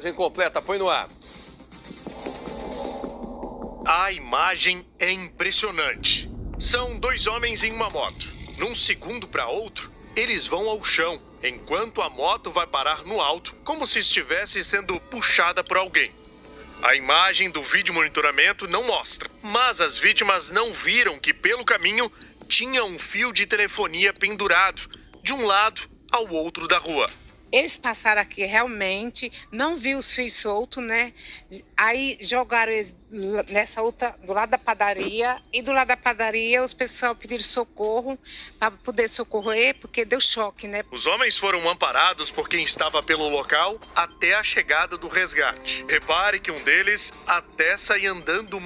Imagem completa, põe no ar. A imagem é impressionante. São dois homens em uma moto. Num segundo para outro, eles vão ao chão, enquanto a moto vai parar no alto, como se estivesse sendo puxada por alguém. A imagem do vídeo monitoramento não mostra, mas as vítimas não viram que pelo caminho tinha um fio de telefonia pendurado de um lado ao outro da rua. Eles passaram aqui realmente, não viu os fios soltos, né? Aí jogaram eles nessa outra, do lado da padaria, e do lado da padaria os pessoal pediram socorro para poder socorrer, porque deu choque, né? Os homens foram amparados por quem estava pelo local até a chegada do resgate. Repare que um deles até sai andando